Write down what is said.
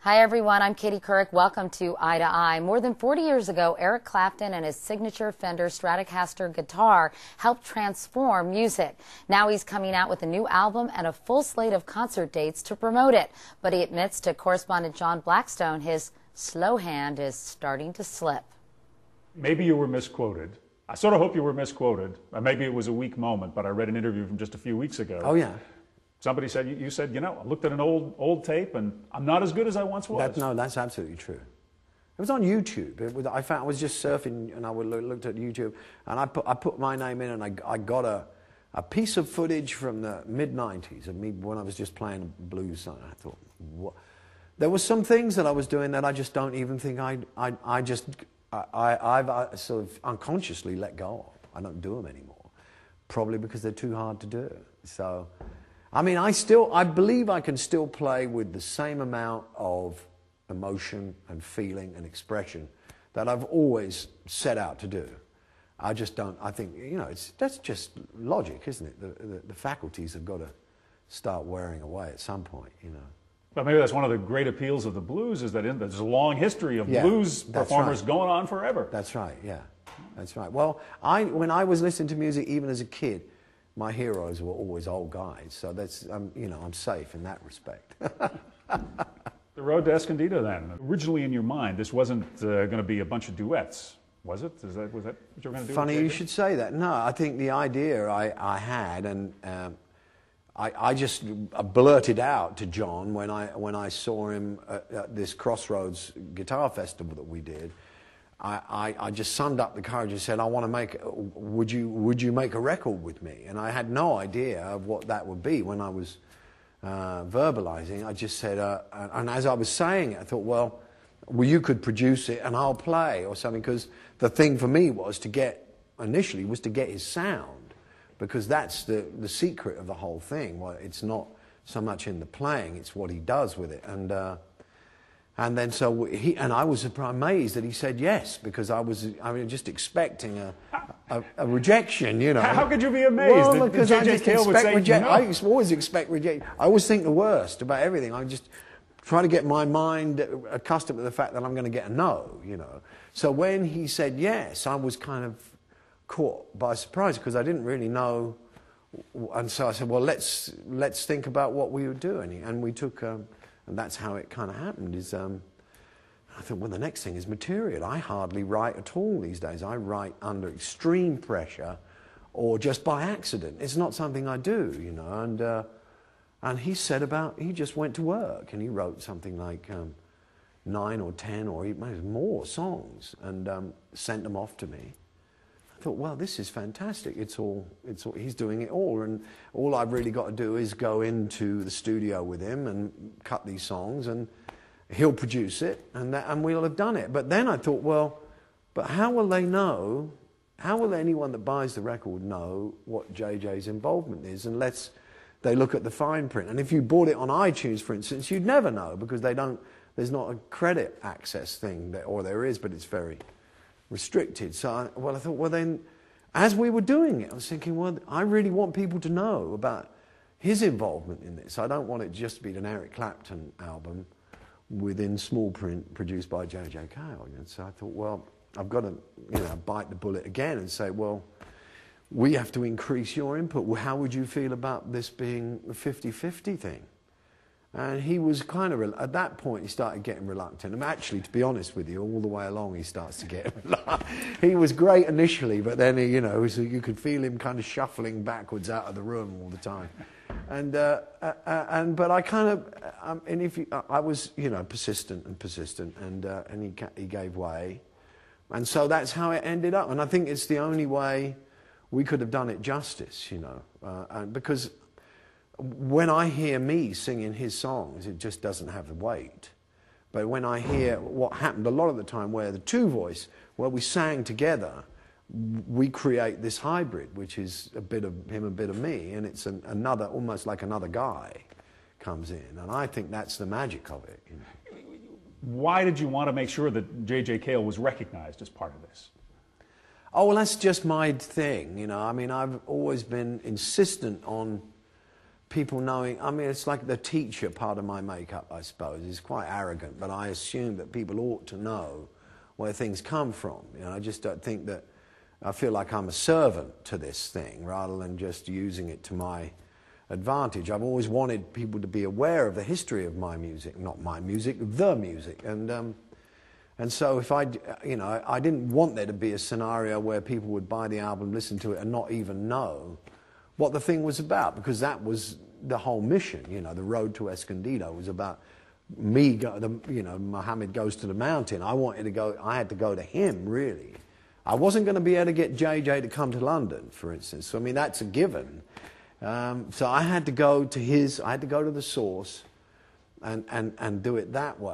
Hi everyone, I'm Katie Couric. Welcome to Eye to Eye. More than 40 years ago, Eric Clapton and his signature Fender Stratocaster guitar helped transform music. Now he's coming out with a new album and a full slate of concert dates to promote it. But he admits to correspondent John Blackstone his slow hand is starting to slip. Maybe you were misquoted. I sort of hope you were misquoted. Maybe it was a weak moment, but I read an interview from just a few weeks ago. Oh, yeah. Somebody said, you said, you know, I looked at an old tape and I'm not as good as I once was. No, that's absolutely true. It was on YouTube. I was just surfing and I looked at YouTube and I put my name in and I got a piece of footage from the mid-90s of me when I was just playing blues. And I thought, what? There were some things that I was doing that I just don't even think I've sort of unconsciously let go of. I don't do them anymore, probably because they're too hard to do. So, I mean, I believe I can still play with the same amount of emotion and feeling and expression that I've always set out to do. I just don't, I think, you know, that's just logic, isn't it? The faculties have got to start wearing away at some point, you know. But maybe that's one of the great appeals of the blues is that there's a long history of blues performers going on forever. That's right, yeah. That's right. Well, when I was listening to music even as a kid, my heroes were always old guys, so that's, you know, I'm safe in that respect. The Road to Escondido then. Originally in your mind, this wasn't going to be a bunch of duets, was it? Was that what you were going to do? Funny you should say that. No, I think the idea I had, and I just blurted out to John when I saw him at this Crossroads guitar festival that we did. I just summed up the courage and said, I want to make, would you make a record with me? And I had no idea of what that would be when I was verbalizing. I just said, and as I was saying it, I thought, well, you could produce it and I'll play or something, because the thing for me was initially to get his sound, because that's the secret of the whole thing. Well, it's not so much in the playing, it's what he does with it. And then so I was amazed that he said yes, because I was just expecting a rejection, you know. How could you be amazed? Well, because I just expect no. I always expect rejection. I always think the worst about everything. I just try to get my mind accustomed to the fact that I'm going to get a no, you know. So when he said yes, I was kind of caught by surprise because I didn't really know. And so I said, well, let's think about what we would do, and we took. And that's how it kind of happened. I thought, well, the next thing is material. I hardly write at all these days. I write under extreme pressure or just by accident. It's not something I do, you know. And he just went to work and he wrote something like 9 or 10 or even more songs and sent them off to me. I thought, well, this is fantastic. He's doing it all, and all I've really got to do is go into the studio with him and cut these songs, and he'll produce it, and we'll have done it. But then I thought, well, but how will they know? How will anyone that buys the record know what JJ's involvement is unless they look at the fine print? And if you bought it on iTunes, for instance, you'd never know, because there's not a credit access thing, or there is, but it's very restricted. So I thought, well then, as we were doing it, I was thinking, well, I really want people to know about his involvement in this. I don't want it just to be an Eric Clapton album within small print produced by J.J. Cale. And so I thought, well, I've got to, you know, bite the bullet again and say, well, we have to increase your input. Well, how would you feel about this being a 50-50 thing? And he was kind of, at that point, he started getting reluctant. And actually, to be honest with you, all the way along, he starts to get reluctant. He was great initially, but then, you know, so you could feel him kind of shuffling backwards out of the room all the time. But I kind of, I was, you know, persistent, and he gave way. And so that's how it ended up. And I think it's the only way we could have done it justice, you know, because when I hear me singing his songs, it just doesn't have the weight. But when I hear what happened a lot of the time, where the two voice, where we sang together, we create this hybrid, which is a bit of him, a bit of me, and it's another, almost like another guy comes in. And I think that's the magic of it. You know. Why did you want to make sure that J.J. Cale was recognized as part of this? Oh, well, that's just my thing, you know. I mean, I've always been insistent on people knowing, I mean, it's like the teacher part of my makeup, I suppose. It's quite arrogant, but I assume that people ought to know where things come from. You know, I just don't think that, I feel like I'm a servant to this thing rather than just using it to my advantage. I've always wanted people to be aware of the history of my music, not my music, the music. And so if I didn't want there to be a scenario where people would buy the album, listen to it, and not even know what the thing was about, because that was the whole mission. You know, the Road to Escondido was about me, Muhammad Goes to the Mountain. I had to go to him, really. I wasn't going to be able to get JJ to come to London, for instance. So, I mean, that's a given. So I had to go to the source and do it that way.